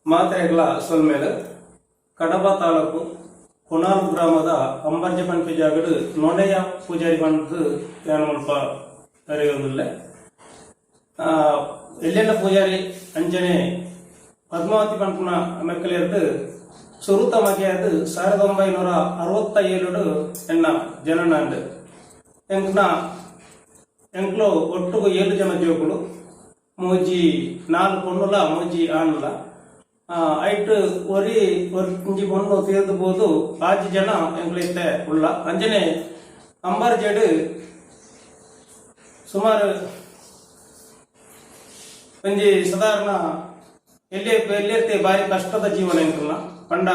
ಮಾತ್ರೆಗಳ ಸೊಲ್ಮೇಲೆ ಕಡಬ ತಾಲೂಕು ಕೊನಾಲ್ ಗ್ರಾಮದ ಅಂಬರ್ಜ ಪಂಪಿ ಜಾಗಡು ನೋಡೆಯ ಪೂಜಾರಿ ಬಂದು ಏನು ಮುಲ್ಪ ಅರಿಯೋದಿಲ್ಲ. ಎಲ್ಲೆಲ್ಲ ಪೂಜಾರಿ ಅಂಜನೆ ಪದ್ಮಾವತಿ ಪಂಪನ ಮೆಕ್ಕಲಿರ್ದು ಸುರುತ ಮಗೆಯದು 1967 ಎನ್ನ ಜನನಾಂಡು ಎಂಕ್ಲು ಒಟ್ಟುಗು 7 ಜನ ಜೋಗುಳು ಮೂಜಿ 4 ಪೊಣ್ಣುಲ ಮೂಜಿ ಆನುಲ ಐಟ್ ಒರಿ ಇಂಜಿ ಪೊಣ್ಣು ತೀರ್ದುಬೋದು 5 ಜನ ಎಂಕ್ಲೈತೆ ಉಳ್ಳ ಅಂಜನೆ ಅಂಬರ್ಜೆಡು ಸುಮಾರು ಒಂಜಿ ಸಾಧಾರಣ ಎಲ್ಲೆತ್ತೆ ಬಾರಿ ಕಷ್ಟದ ಜೀವನ ಎಂಕಲ್ನ ಪಂಡ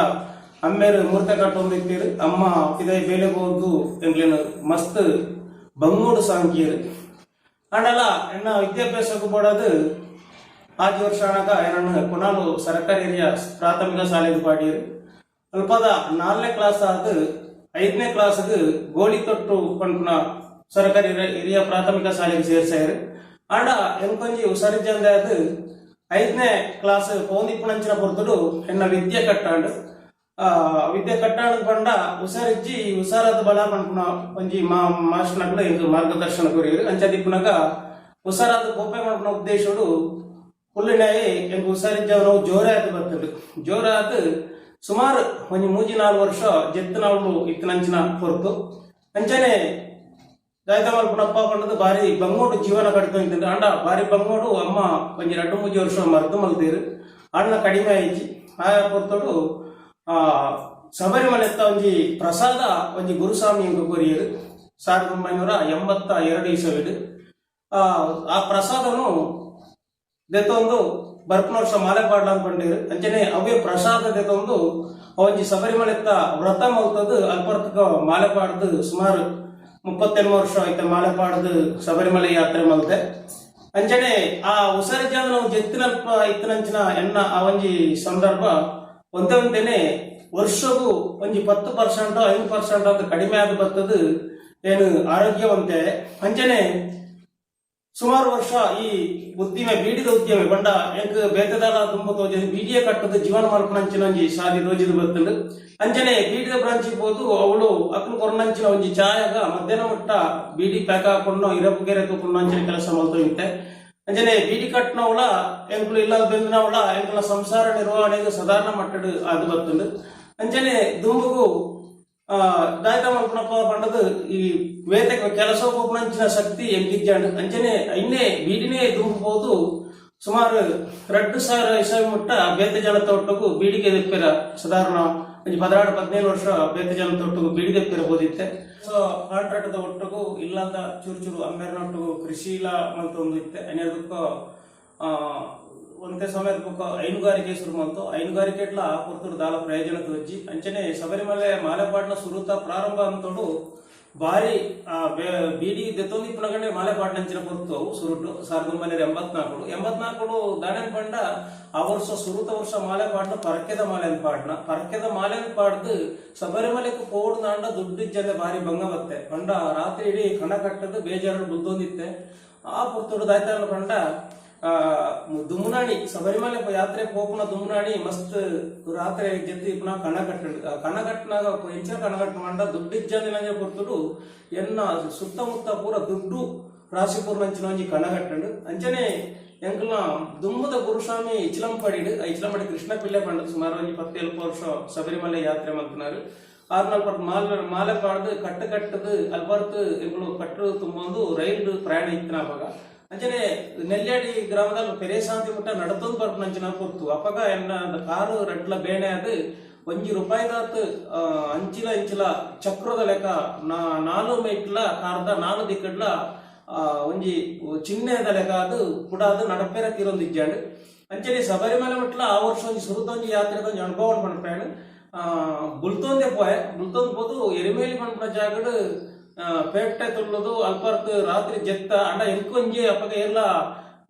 ಅಮ್ಮೇರು ಮೂರ್ತೆ ಕಟ್ಟೊಂದಿತ್ತೀರು ಅಮ್ಮ ಇದೇ ಬೇಲೆ ಹೋದು ಎಂಗ್ಲೇನು ಮಸ್ತ್ ಬಂಗೂಡು ಸಾಂಕೀರು ಅಂಡಲ ಎನ್ನ ವಿದ್ಯಾಭ್ಯಾಸಕ್ಕೂ ಬೋಡದು 5 ವರ್ಷ ಆನಾಗ ಏನನ್ನು ಕೊನಾಲು ಸರ್ಕಾರಿ ಹಿರಿಯ ಪ್ರಾಥಮಿಕ ಶಾಲೆಗೆ ಪಾಡೀರು ಅಲ್ಪದ 4ನೇ ಕ್ಲಾಸ್ ಆದ 5ನೇ ಕ್ಲಾಸ್ಗೆ ಗೋಳಿ ತೊಟ್ಟು ಪಂಪನ ಸರ್ಕಾರಿ ಹಿರಿಯ ಪ್ರಾಥಮಿಕ ಶಾಲೆಗೆ ಸೇರ್ಸಾರು ಆಂಡ ಎಂಕೊಂಜಿ ಹುಷಾರಿದ್ದಂದೆ ಅದು 5ನೇ ಕ್ಲಾಸ್ ಪೋಂದಿಪ್ಪುನಂಚಿನ ಪೊರ್ತುಡು ಎನ್ನ ವಿದ್ಯೆ ಕಟ್ಟಾಂಡು ಪಂಡ ಹುಷಾರಾದ ಬಲ ಪಂಪುನ ಒಂಜಿ ಮಾಸ್ಟರ್ನಕುಲು ಎಂಕ್ ಮಾರ್ಗದರ್ಶನ ಕೊರಿಯರು ಅಂಚದಿಪ್ಪುನಗ ಹುಷಾರಾದ ಕೋಪೆ ಪಂಪುನ ಉದ್ದೇಶಡು ಹುಲ್ಲಿನಾಯಿ ಎಂಕ್ ಹುಷಾರಿದ್ದವನು ಜೋರಾದ ಬರ್ತಡು ಜೋರಾದ ಸುಮಾರು ಒಂಜಿ 3-4 ವರ್ಷ ಜೆತ್ತನವಳು ಇತ್ತನಂಚಿನ ಪೊರ್ತು ಅಂಚನೆ ದಾಯ್ತ ಮಲ್ಪುನಪ್ಪ ಪಂಡದು ಬಾರಿ ಬಂಗೋಡು ಜೀವನ ಕಟ್ಕೊಂಡ್ ಅಂಡ ಬಾರಿ ಬಂಗೋಡು ಅಮ್ಮ ಒಂಜಿ 2-3 ವರ್ಷ ಮರ್ದು ಮಲ್ತೀರು ಅಣ್ಣ ಕಡಿಮೆ ಆಯ್ತಿ ಆ ಪೊರ್ತೋಡು ಶಬರಿಮಲೆತ್ತ ಒಂಜಿ ಪ್ರಸಾದ ಒಂಜಿ ಗುರುಸ್ವಾಮಿ ಎಂಬ ಕೊರಿಯರು 1982 ಇಸವಿಡು ಆ ಪ್ರಸಾದನು ದೆತ್ತೊಂದು ಬರ್ಪನ ವರ್ಷ ಮಾಲೆ ಪಾಡ್ಲ ಅನ್ಕೊಂಡಿರು ಅಂಚನೆ ಅವೇ ಪ್ರಸಾದ ದೆತ್ತೊಂದು ಒಂಜಿ ಶಬರಿಮಲೆತ್ತ ವ್ರತ ಮಲ್ತದು ಅಲ್ಪರ್ತಕ ಮಾಲೆ ಪಾಡ್ದು ಸುಮಾರು 38 ವರ್ಷ ಆಯ್ತು ಮಾಲೆ ಪಾಡ್ದು ಶಬರಿಮಲೆ ಯಾತ್ರೆ ಮಲ್ತೆ ಅಂಚನೆ ಆ ಹುಷಾರಿದ್ದ ನಾವು ಜೆತ್ತಿನಲ್ಪ ಇತ್ತನಂಚಿನ ಎನ್ನ ಆ ಒಂಜಿ ಸಂದರ್ಭ ಒಂದೇನೆ ವರ್ಷಗೂ ಒಂಜಿ 10% 5% ಅಂತ ಕಡಿಮೆ ಆದ ಬರ್ತದು ಏನು ಆರೋಗ್ಯವಂತೆ ಅಂಚನೆ ಸುಮಾರು ವರ್ಷ ಈ ಉದ್ದಿಮೆ ಬೀಡಿದ ಉದ್ಯಮೆ ಬಂಡ ಎಂಕ್ ಬೇತದಾಲ ತುಂಬ ತೋಜದು ಬೀಡಿಯ ಕಟ್ಟದ ಜೀವನ ಮಲ್ಪನಂಚಿನ ಒಂಜಿ ಸಾಲಿ ರೋಜಿದ ಬರ್ತದು ಅಂಚನೆ ಬೀಡಿದ ಬ್ರಾಂಚಿಗೆ ಹೋದು ಅವಳು ಅಕ್ಕನ ಕೊರನಂಚಿನ ಒಂಜಿ ಚಾಯಾಗ ಮಧ್ಯಾಹ್ನ ಮಟ್ಟ ಬೀಡಿ ಪ್ಯಾಕ್ ಹಾಕೊಂಡು ಇರಪ್ಪಗೆರೆ ತೂಕೊಂಡು ಅಂಚಿನ ಕೆಲಸ ಮಲ್ತೋಗಿತ್ತೆ ಅಂಚನೆ ಬೀಡಿ ಕಟ್ಟನವಳ ಎಂಕ್ಲು ಇಲ್ಲದ ಬೆಂದಿನವಳ ಎಂಕ್ಲ ಸಂಸಾರ ನಿರ್ವಹಣೆಗೆ ಸಾಧಾರಣ ಮಟ್ಟಡು ಅದು ಬರ್ತದೆ ಅಂಚನೆ ದುಂಬುಗು ದಾಯ್ತ ಮಲ್ಪನಪ್ಪ ಪಂಡದು ಈ ವೇತ ಕೆಲಸ ಹೋಗ್ನಂಚಿನ ಶಕ್ತಿ ಎಂಗಿಜ್ಜಾಂಡು ಅಂಚನೆ ಇನ್ನೇ ಬೀಡಿನೇ ದುಂಬುಬೋದು ಸುಮಾರು 2000 ಇಸವಿ ಮುಟ್ಟ ಬೇತ ಜನತ ಒಟ್ಟಗೂ ಬೀಡಿಗೆ ದೆಪ್ಪೆರ ಸಾಧಾರಣ ಒಂಜಿ 16-17 ವರ್ಷ ಬೇತ ಜನತ ಒಟ್ಟಗೂ ಬೀಡಿ ದೆಪ್ಪೆರ ಬೋದಿತ್ತೆ ಸೊ ಕಾಂಟ್ರಾಕ್ಟದ ಒಟ್ಟಗೂ ಇಲ್ಲದ ಚೂರು ಅಮ್ಮೇರನ ಒಟ್ಟಗೂ ಕೃಷಿ ಇಲ್ಲ ಅಂತ ಒಂದು ಇತ್ತೆ ಅನ್ನೋದಕ್ಕೂ ಒಂದೇ ಸಮಯದ ಬುಕ್ಕ ಹೈನುಗಾರಿಕೆ ಶುರು ಮಾಡ್ತು ಹೈನುಗಾರಿಕೆಟ್ಲ ಪೊರ್ತುಡು ದಾಲ ಪ್ರಯೋಜನ ತೋಜಿ ಅಂಚನೆ ಶಬರಿಮಲೆ ಮಾಲೆಪಾಡ್ನ ಸುರುತ ಪ್ರಾರಂಭ ಅಂತೋಡು ಬಾರಿ ಬೀಡಿ ದೆತ್ತೊಂದಿಪ್ಪುನಗಂಡೆ ಮಾಲೆಪಾಡ್ನಂಚಿನ ಪೊರ್ತು ಸುರುಟು 1984 ದಾಣೆನ್ ಪಂಡ ಆ ವರ್ಷ ಸುರುತ ವರ್ಷ ಮಾಲೆಪಾಡ್ನ ಪರಕೆದ ಮಾಲೆನ್ ಪಾಡ್ದು ಶಬರಿಮಲೆಗೆ ಪೋಡ್ ದಾಂಡ ದುಡ್ಡಿಜ್ಜಂದೆ ಬಾರಿ ಭಂಗ ಬತ್ತೆ ಪಂಡ ರಾತ್ರಿ ಇಡೀ ಕಣ ಕಟ್ಟದು ಬೇಜಾರು ಬುದ್ದೊಂದಿತ್ತೆ ಆ ಪೊರ್ತುಡು ದಾಯ್ತ ಪಂಡ ದುಮ್ನಾಣಿ ಶಬರಿಮಲೆ ಯಾತ್ರೆ ಪೋಪುನ ದುಮ್ನಾಣಿ ಮಸ್ತ್ ರಾತ್ರಿ ಜೆತ್ತಿ ಪುನಃ ಕಣ ಕಟ್ಟನಾಗ ಎಂಚ ಕಣಗಟ್ಟು ಮಂಡ ದುಡ್ಡಿಜ್ಜಂದಿನ ಪೊರ್ತುಡು ಎನ್ನ ಸುತ್ತಮುತ್ತ ಪೂರ ದುಡ್ಡು ರಾಶಿಪೂರ್ ನಂಚಿನ ಒಂಜಿ ಕಣಗಟ್ಟಂಡು ಅಂಚನೆ ಎಂಕಲ್ನ ದುಮ್ಮದ ಗುರುಸ್ವಾಮಿ ಇಚ್ಲಂಪಡಿಡು ಇಚ್ಲಂಪಡಿ ಕೃಷ್ಣ ಪಿಳ್ಳೆ ಪಂಡ ಸುಮಾರು ಒಂಜಿ 10 ವರ್ಷ ಶಬರಿಮಲೆ ಯಾತ್ರೆ ಮಲ್ತಿನಾರು 6-4 ಮಾಲೆ ಪಾಡ್ದು ಕಟ್ಟದು ಅಲ್ಬರ್ತ್ ಎಂಗಳು ಕಟ್ಟು ತುಂಬೊಂದು ರೈಲು ಪ್ರಯಾಣ ಇತ್ತಿನ ಅವಾಗ ಅಂಚನೆ ನೆಲ್ಯಾಡಿ ಗ್ರಾಮದಲ್ಲಿ ಪೆರೇಶಾಂತಿ ಮುಟ್ಟ ನಡತೊಂದು ಬರ್ಪ ನಂಚಿನ ಪೊರ್ತು ಅಪ್ಪಗ ಎನ್ನ ಕಾರು ರಡ್ಲ ಬೇಣೆ ಅದು ₹1 ಅಂಚಿಲ ಚಕ್ರದ ಲೆಕ್ಕ 4 ಮೈಟ್ಲ ಕಾರ್ದ 4 ದಿಕ್ಕಡ್ಲ ಒಂಜಿ ಚಿಹ್ನೆದ ಲೆಕ್ಕ ಅದು ಕೂಡ ಅದು ನಡಪೇರ ತೀರೊಂದಿಜ್ಜಾಂಡು ಅಂಚನೆ ಶಬರಿಮಲೆ ಮಟ್ಲ ಆ ವರ್ಷ ಒಂಜಿ ಸುರುತೊಂಜಿ ಯಾತ್ರೆದ ಒಂಜಿ ಅನುಭವ ಪಂಡ್ಪೇಣು ಬುಲ್ತೊಂದೆ ಬುಲ್ತೊಂದು ಹೋದು ಎರಿಮೇಲಿ ಪಂಪನ ಜಾಗಡು ಪೇಟೆ ತುಳ್ಳದು ಅಲ್ಪರ್ತ್ ರಾತ್ರಿ ಜೆತ್ತ ಅಂಡ ಎಂಕೊಂಜಿ ಅಪ್ಪಗ ಎಲ್ಲ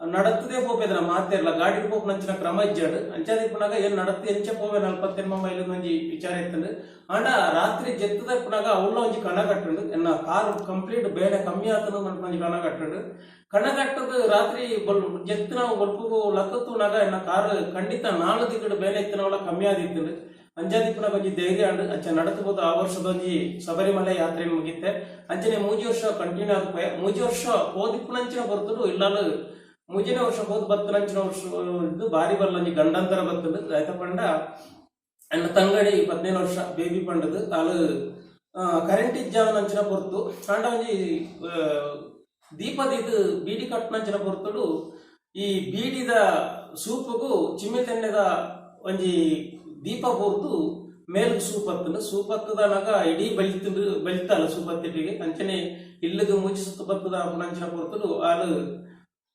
ನಡತ್ತದೇ ಪೋಪೇದ ಮಾತೇರ್ಲ ಗಾಡಿ ಪೋಪ್ ನಂಚಿನ ಕ್ರಮ ಇಜ್ಜಾಡು ಅಂಚಾದ ಪುನಾಗ ಏನ್ ನಡತ್ತಿ ಎಂಚ ಪೋವೆ 40 ಮೈಲು ಒಂಜಿ ವಿಚಾರ ಇತ್ತಂಡು ಆಂಡ ರಾತ್ರಿ ಜೆತ್ತದ ಪುನಾಗ ಅವಳ ಒಂಜಿ ಕಣ ಕಟ್ಟುಂಡು ಎನ್ನ ಕಾರು ಕಂಪ್ಲೀಟ್ ಬೇಡ ಕಮ್ಮಿ ಆತನು ಒಂಜಿ ಕಣ ಕಟ್ಟುಂಡು ಕಣ ಕಟ್ಟದು ರಾತ್ರಿ ಜೆತ್ತಿನ ಒಲ್ಪುಗು ಲಕ್ಕತ್ತುನಾಗ ಎನ್ನ ಕಾರು ಖಂಡಿತ 4 ದಿಕ್ಕಡು ಬೇಲೆ ಇತ್ತಿನವಳ ಕಮ್ಮಿ ಆದಿತ್ತಂಡು ಅಂಜಾದಿಪ್ಪುನ ಒಂಜಿ ಧೈರ್ಯ ಅಂಡು ಅಂಚ ನಡತಬಹುದು ಆ ವರ್ಷದ ಒಂಜಿ ಶಬರಿಮಲೆ ಯಾತ್ರೆ ಮುಗಿತ್ತೆ ಅಂಚನೆ 3 ವರ್ಷ ಕಂಟಿನ್ಯೂ ಆದ 3 ವರ್ಷ ಓದಿಪ್ಪುನಂಚಿನ ಬರ್ತಡು ಇಲ್ಲಾಲು 3ನೇ ವರ್ಷ ಹೋದ್ ಬತ್ತನಂಚಿನ ವರ್ಷ ಇದು ಬಾರಿ ಬಲ್ಲಂಜಿ ಗಂಡಂತರ ಬತ್ತದು ಆಯ್ತ ಪಂಡ ಅಣ್ಣ ತಂಗಡಿ 15 ವರ್ಷ ಬೇಬಿ ಪಂಡದು ಅಲು ಕರೆಂಟ್ ಇಜ್ಜಾವನಂಚಿನ ಪೊರ್ತು ಆಂಡ ಒಂಜಿ ದೀಪದ ಇದು ಬೀಡಿ ಕಟ್ಟನಂಚಿನ ಪೊರ್ತಡು ಈ ಬೀಡಿದ ಸೂಪುಗು ಚಿಮ್ಮಿ ತೆಣ್ಣೆದ ಒಂಜಿ ದೀಪ ಬೋರ್ದು ಮೇಲ್ಗೆ ಸೂಪ್ ಹತ್ತದನಾಗ ಇಡೀ ಬೆಳಿತಲ್ಲ ಸೂಪ್ ಹತ್ತಿಟ್ಟಿಗೆ ಅಂಚನೆ ಇಲ್ಲಿಗೆ ಮುಚ್ಚಿಸುತ್ತ ಬತ್ತದ ಅಂಚಿನ ಪೊರ್ತಡು ಆಲು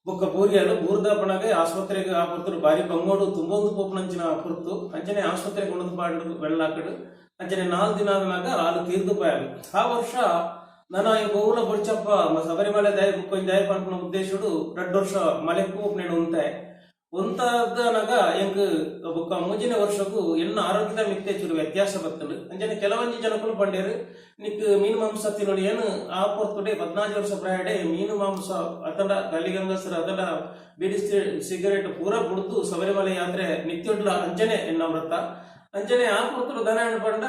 ಬೊಕ್ಕ ಬೂರಿಯಾಲು ಬೂರ್ದ ಪಣಗೆ ಆಸ್ಪತ್ರೆಗೆ ಆ ಪೊರ್ತಡು ಬಾರಿ ಬಂಗೋಡು ತುಂಬೊಂದು ಪೋಪನಂಚಿನ ಪೊರ್ತು ಅಂಚನೆ ಆಸ್ಪತ್ರೆಗೆ ಉಣದು ಪಾಂಡು ಬೆಳ್ಳಾಕಡು ಅಂಚನೆ 4 ದಿನ ಆದನಾಗ ಆಲು ತೀರ್ದು ಪಾಯಲು ಆ ವರ್ಷ ನಾನು ಈ ಗೋವುಲ ಬುಡ್ಚಪ್ಪ ಶಬರಿಮಲೆ ದಯ ಬುಕ್ಕೊಂಜಿ ದಯ ಪಂಪನ ಉದ್ದೇಶಡು 2 ವರ್ಷ ಮಲೆ ಪೋಪ್ ನೇನು ಉಂತಾಯ ಒಂತಾದನಾಗ ಎಂಕ್ ಬೊಕ್ಕ 3ನೇ ವರ್ಷಕ್ಕೂ ಎನ್ನ ಆರೋಗ್ಯದ ಮಿತ್ತೆ ಚೂರು ವ್ಯತ್ಯಾಸ ಬರ್ತದೆ ಅಂಚನೆ ಕೆಲವೊಂಜಿ ಜನಕ್ಕೂ ಪಂಡೇರು ನಿಕ್ ಮೀನು ಮಾಂಸ ತಿನ್ನೋಡು ಏನು ಆ ಪೊರ್ತುಡೆ 14 ವರ್ಷ ಪ್ರಾಯಡೆ ಮೀನು ಮಾಂಸ ಅತಂಡ ಗಲ್ಲಿಗಂಗಸರು ಅದೆಲ್ಲ ಬೀಡಿ ಸಿಗರೇಟ್ ಪೂರ ಬುಡ್ದು ಶಬರಿಮಲೆ ಯಾತ್ರೆ ನಿತ್ಯೊಡ್ಲ ಅಂಚನೆ ಎನ್ನ ವ್ರತ ಅಂಚನೆ ಆ ಪೊರ್ತುಡು ದನ ಪಂಡ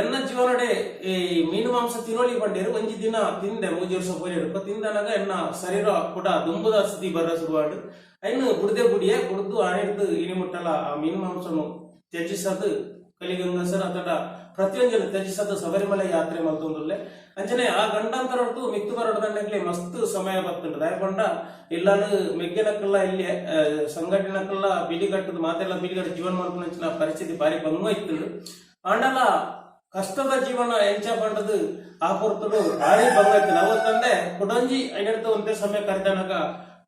ಎನ್ನ ಜೀವನಡೆ ಈ ಮೀನು ಮಾಂಸ ತಿನ್ನೋಳಿ ಪಂಡೇರು ಒಂಜಿ ದಿನ ತಿಂದೆ 3 ವರ್ಷ ಪೋಲಿಡು ತಿಂದನಾಗ ಎನ್ನ ಶರೀರ ಕೂಡ ದುಂಬುದ ಸ್ಥಿತಿ ಬರ ಶುರುವಾಡು ಐನು ಬುಡ್ದೆ ಬುಡಿಯೇ ಬುಡ್ದು ಆಣಿಡ್ದು ಇನಿ ಮುಟ್ಟಲ ಆ ಮೀನು ಮಾಂಸನು ತ್ಯಜಿಸದು ಕಲಿಗಂಗಸರ ಅತಡ ಪ್ರತಿಯೊಂದು ತ್ಯಜಿಸದು ಶಬರಿಮಲೆ ಯಾತ್ರೆ ಮಲ್ತೊಂದುಲ್ಲೆ ಅಂಚನೆ ಆ ಗಂಡಂತರ ಹೊರತು ಮಿತ್ತು ಬರೋಡದಂಡ್ಲೆ ಮಸ್ತ್ ಸಮಯ ಬರ್ತುಂಟು ದಯಪಂಡ ಇಲ್ಲಾನು ಮೆಗ್ಗೆನಕ್ಕಲ್ಲ ಇಲ್ಲಿ ಸಂಘಟನೆಕ್ಕಲ್ಲ ಬಿಡಿಗಟ್ಟದ ಮಾತೆಲ್ಲ ಬಿಡಿಗಟ್ಟ ಜೀವನ ಮಾಡ್ಕೊಂಡ ಪರಿಸ್ಥಿತಿ ಬಾರಿ ಬಂಗು ಇತ್ತು ಆಂಡಲ ಕಷ್ಟದ ಜೀವನ ಎಂಚ ಪಂಡದು ಆ ಪೊರ್ತುಡು ಭಾರಿ ಬಂಗಾಯ್ತು ಅವತ್ತಂದೆ ಕುಡಂಜಿ ಐನಡ್ತು ಒಂದೇ ಸಮಯ ಕರೆದನಾಗ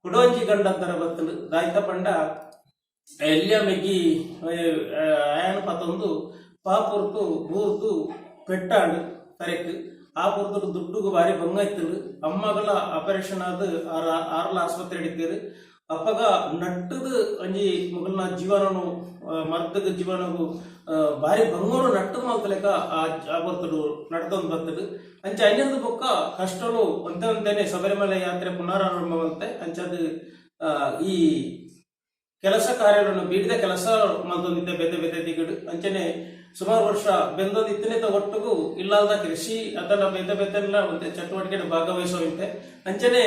ಕುಡಂಜಿ ಗಂಡಂತರ ಬತ್ತಲು ದಾಯ್ತ ಪಂಡ ಎಲ್ಲಿಯ ಮೆಗ್ಗಿ ಆಯನ ಪತ್ತೊಂದು ಪಾಪುರ್ತು ಬೂರ್ದು ಪೆಟ್ಟಾಂಡು ಕರೆಕ್ಟ್ ಆ ಪೊರ್ತುಡು ದುಡ್ಡುಗು ಬಾರಿ ಬಂಗಾಯ್ತು ಅಮ್ಮಗಳ ಆಪರೇಷನ್ ಆದ ಆರ್ಲ ಆಸ್ಪತ್ರೆ ಹಿಡಿತೀರು ಅಪ್ಪಗ ನಟ್ಟದು ಒಂಜಿ ಮೊಗಲ್ನ ಜೀವನನು ಮರ್ದದ ಜೀವನವು ಬಾರಿ ಬಂಗೋಡು ನಟ್ಟದು ಮಲ್ತಲೆಕ ಆ ಬರ್ತಡು ನಡ್ದೊಂದು ಬರ್ತಡು ಅಂಚೆ ಐನದು ಬೊಕ್ಕ ಕಷ್ಟಲು ಒಂದೇನೆ ಶಬರಿಮಲೆ ಯಾತ್ರೆ ಪುನರಾರಂಭವಂತೆ ಅಂಚದು ಈ ಕೆಲಸ ಕಾರ್ಯಗಳನ್ನು ಬೀಡಿದ ಕೆಲಸ ಮಲ್ತೊಂದಿದ್ದೆ ಬೆತೆ ಬೆತೆ ದಿಗಡು ಅಂಚನೆ ಸುಮಾರು ವರ್ಷ ಬೆಂದೊಂದಿತ್ತನೇ ಒಟ್ಟಿಗೂ ಇಲ್ಲದ ಕೃಷಿ ಅದನ್ನ ಬೆತೆ ಬೆತೆಲ್ಲ ಒಂದು ಚಟುವಟಿಕೆ ಭಾಗವಹಿಸುವಂತೆ ಅಂಚನೆ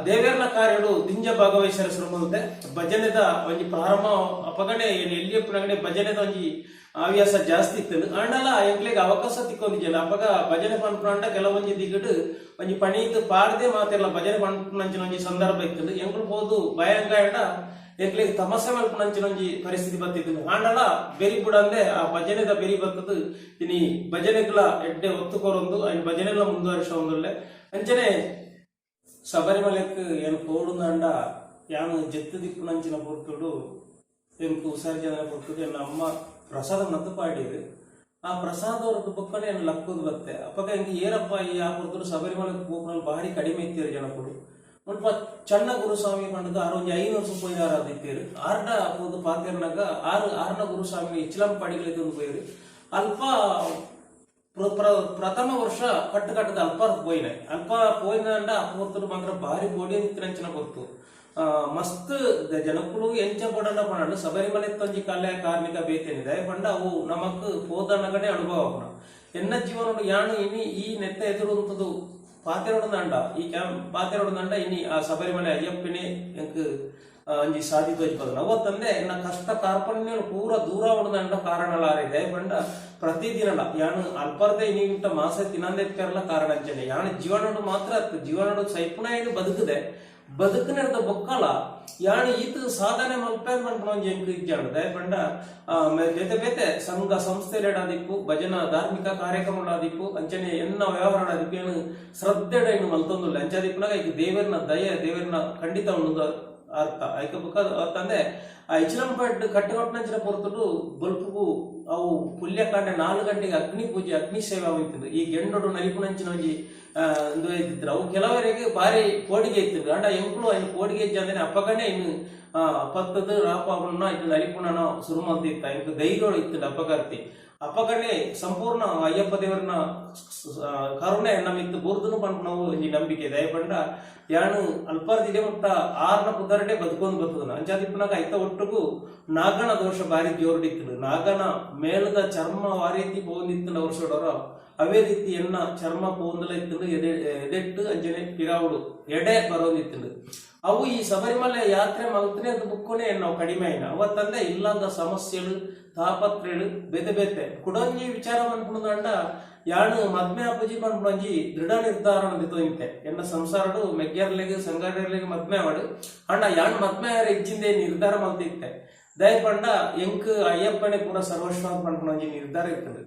ದೇವೇರ್ನ ಕಾರ್ಯಗಳು ದಿಂಜ ಭಾಗವಹಿಸರ ಶ್ರಮಂತೆ ಭಜನೆದ ಒಂಜಿ ಪ್ರಾರಂಭ ಅಪಗಡೆ ಎಲ್ಲಿಯ ಪುನಗಡೆ ಭಜನೆದ ಒಂಜಿ ಹವ್ಯಾಸ ಜಾಸ್ತಿ ಇತ್ತು ಆಂಡಲ ಎಂಕ್ಲೆಗೆ ಅವಕಾಶ ತಿಕ್ಕೊಂಡಿದ್ಯಲ್ಲ ಅಪಗ ಭಜನೆ ಪಂಪುಂಡ ಕೆಲವೊಂಜಿ ದಿಗಡು ಒಂಜಿ ಪಣೀತು ಪಾಡದೆ ಮಾತೆಲ್ಲ ಭಜನೆ ಪಂಪುನಂಚಿನ ಒಂಜಿ ಸಂದರ್ಭ ಇತ್ತು ಎಂಕ್ಲು ಹೋದು ಭಯಂಗಾಂಡ ಎಂಕ್ಲೆಗೆ ತಮಸೆ ಮಲ್ಪುನಂಚಿನ ಒಂಜಿ ಪರಿಸ್ಥಿತಿ ಬತ್ತಿತ್ತು ಆಂಡಲ ಬೆರಿ ಬುಡಂದೆ ಆ ಭಜನೆದ ಬೆರಿ ಬತ್ತದು ಇನಿ ಭಜನೆಗಳ ಎಡ್ಡೆ ಒತ್ತುಕೊರೊಂದು ಅನ್ ಭಜನೆಲ್ಲ ಮುಂದುವರಿಸ ಒಂದುಲ್ಲೆ ಅಂಚನೆ ಶಬರಿಮಲೆಕ್ ಏನು ಪೋಡುಂದಂಡ ಯಾನು ಜೆತ್ತು ದಿಪ್ಪುನಂಚಿನ ಪೊರ್ತುಡು ಎಂಕು ವಿಸರ್ಜನೆ ಪೊರ್ತುಡು ಎನ್ನ ಅಮ್ಮ ಪ್ರಸಾದ ಮದ್ದು ಪಾಡಿರು ಆ ಪ್ರಸಾದ ಅವ್ರದ್ದು ಬೊಕ್ಕನೆ ಏನು ಲಕ್ಕುದು ಬತ್ತೆ ಅಪ್ಪಗ ಎಂಗೆ ಏರಪ್ಪ ಈ ಆ ಪೊರ್ತುಡು ಶಬರಿಮಲೆಗೆ ಹೋಗ್ನಲ್ಲಿ ಭಾರಿ ಕಡಿಮೆ ಇತ್ತೀರು ಜನಗಳು ಮುಲ್ಪ ಚಣ್ಣ ಗುರುಸ್ವಾಮಿ ಪಂಡದ ಆರೊಂಜಿ 500 ವರ್ಷ ಪೋಯಿನಾರ ಇತ್ತೀರು ಆರ್ಡ ಹೋದು ಪಾತಿರ್ನಾಗ ಆರ್ನ ಗುರುಸ್ವಾಮಿ ಇಚ್ಲಂ ಪಡಿಗಳಿದ್ದು ಪೋಯಿರು ಅಲ್ಪ ಪ್ರಥಮ ವರ್ಷ ಕಟ್ಟದ ಅಲ್ಪ ಪೋಯಿನಾಯ್ ಅಲ್ಪ ಪೋಯಿನ ಪೋರ್ತರು ಮಾತ್ರ ಭಾರಿ ಬೋಡಿ ನಿಂತಿನ ಪೊರ್ತು ಮಸ್ತ್ ಜನಕ್ಕಳು ಎಂಚ ಪಡಂಡ ಪಂಡ ಶಬರಿಮಲೆ ತಂಜಿ ಕಲೆ ಕಾರ್ಮಿಕ ಬೇತೇನಿದೆ ಪಂಡ ಅವು ನಮಕ್ ಹೋದನಗಡೆ ಅನುಭವ ಪಡ ಎನ್ನ ಜೀವನ ಯಾನು ಇನಿ ಈ ನೆತ್ತ ಎದುರುಂತದು ಪಾತೆರೋಡದಂಡ ಈ ಪಾತೆರೋಡದಂಡ ಇನಿ ಆ ಶಬರಿಮಲೆ ಅಯ್ಯಪ್ಪನೇ ಎಂಕ್ ಅಂಜಿ ಸಾಧಿತ ಅವತ್ತಂದೆ ಎನ್ನ ಕಷ್ಟ ಕಾರ್ಪಣ್ಯ ಪೂರ ದೂರ ಹೊಡೆದಂಡ ಕಾರಣಲಾರಿದೆ ಪಂಡ ಪ್ರತಿದಿನ ಯಾನು ಅಲ್ಪರ್ದೆ ನೀವಿಟ್ಟ ಮಾಸ ತಿನ್ನಂದೆಲ್ಲ ಕಾರಣ ಅಂಚನೆ ಯಾನು ಜೀವನಡು ಮಾತ್ರ ಜೀವನಡು ಸೈಪುಣ ಇದು ಬದುಕದೆ ಬದುಕನೆದ ಬೊಕ್ಕಲ ಯಾನು ಈತ ಸಾಧನೆ ಮಲ್ಪೇದ್ ಮನ್ಪುಣಂಜಿ ಎಂಕ್ ಇಜ್ಜಾಂಡು ದಯಪಂಡ ಬೇತೆ ಬೇತೆ ಸಂಘ ಸಂಸ್ಥೆಲೇಡಾದಿಪ್ಪು ಭಜನಾ ಧಾರ್ಮಿಕ ಕಾರ್ಯಕ್ರಮಗಳಾದಿಪ್ಪು ಅಂಚನೆ ಎನ್ನ ವ್ಯವಹಾರಡಾದಿಪ್ಪು ಏನು ಶ್ರದ್ಧೆಡ ಇನ್ನು ಮಲ್ತೊಂದುಲ್ಲ ಅಂಚಾದಿಪ್ಪುನಾಗ ಈಗ ದೇವರನ ದಯೆ ದೇವರನ ಖಂಡಿತ ಒಂದು ಅರ್ಥ ಐಕ ಬುಕ್ಕ ತಂದೆ ಆ ಇಚ್ಲಂಪೇಟ್ ಕಟ್ಟುಕೊಟ್ಟಂಚಿನ ಪೊರ್ತುಡು ಬಲ್ಪುಗು ಅವು ಪುಲ್ಯಕಾಂಡೆ 4 ಗಂಟೆಗೆ ಅಗ್ನಿ ಪೂಜೆ ಅಗ್ನಿ ಸೇವೆ ಆಯ್ತಿದ್ರು ಈ ಗೆಂಡೋಡು ನಲಿಪುಣಂಚಿನ ಒಂಜಿ ಒಂದು ಇದ್ದಿದ್ರು ಅವು ಕೆಲವರಿಗೆ ಭಾರಿ ಕೋಡಿಗೆ ಇತ್ತಿದ್ರು ಅಂಡ ಎಂಕ್ಳು ಐನು ಕೋಡಿಗೆ ಇಜ್ಜಂದ್ರೆ ಅಪ್ಪಗನೆ ಇನ್ನು ಪತ್ತದ ರಾಪನ ಇದು ನಲಿಪುಣನ ಶುರು ಮಾಡ್ತಿತ್ತ ಇಂಕ ಧೈರ್ಯ ಇತ್ತು ಅಪ್ಪಗರ್ತಿ ಅಪ್ಪಗನೆ ಸಂಪೂರ್ಣ ಅಯ್ಯಪ್ಪ ದೇವರನ್ನ ಕರುಣೆ ನಮ್ಮಿತ್ತು ಬುರ್ದನು ಪಂಡ್ ನಾವು ಈ ನಂಬಿಕೆ ದಯಪಂಡ ಯಾನು ಅಲ್ಪಾರ್ದಿಡೆ ಮುಟ್ಟ 6ನ ಪುದರಡೆ ಬದುಕೊಂಡ್ ಬರ್ತದನ ಅಂಚಾದಿಪ್ಪನಾಗ ಐತ ಒಟ್ಟಿಗೂ ನಾಗನ ದೋಷ ಬಾರಿ ಜೋರ್ಡಿತ್ತು ನಾಗನ ಮೇಲದ ಚರ್ಮ ವಾರೀತಿ ಪೋಂದಿತ್ತು ವರ್ಷೋಡರ ಅವೇ ರೀತಿ ಎನ್ನ ಚರ್ಮ ಪೋಂದಲ ಇತ್ತು ಎದೆಟ್ಟು ಅಂಜನೆ ಪಿರಾವುಡು ಎಡೆ ಬರೋದಿತ್ತು ಅವು ಈ ಶಬರಿಮಲೆ ಯಾತ್ರೆ ಮಲ್ತನೆ ಅದು ಬುಕ್ಕನೆ ನಾವು ಕಡಿಮೆ ಆಯ್ನ ಅವತ್ತಂದೆ ಇಲ್ಲದ ಸಮಸ್ಯೆಗಳು ತಾಪತ್ರೆಗಳು ಬೆತೆ ಬೆತೆ ಕುಡಂಜಿ ವಿಚಾರ ಅನ್ಕೊಂಡ ಯಾನು ಮದ್ಮೆ ಅಪ್ಪಜಿ ಪಂಡ್ಕೊಂಜಿ ದೃಢ ನಿರ್ಧಾರ ನಿಂತೆ ಎನ್ನ ಸಂಸಾರಡು ಮೆಗ್ಗರ್ಲೆಗೆ ಸಂಗಾರಲೆಗೆ ಮದ್ಮೆ ಮಾಡು ಅಂಡ ಯಾನು ಮದ್ಮೆ ಇಜ್ಜಿಂದೆ ನಿರ್ಧಾರ ಮಲ್ತಿತ್ತೆ ದಯಪಂಡ ಎಂಕ್ ಅಯ್ಯಪ್ಪನೆ ಪೂರ ಸರ್ವಸ್ವ ಪಂಡ್ಕೊಂಜಿ ನಿರ್ಧಾರ ಇರ್ತದೆ.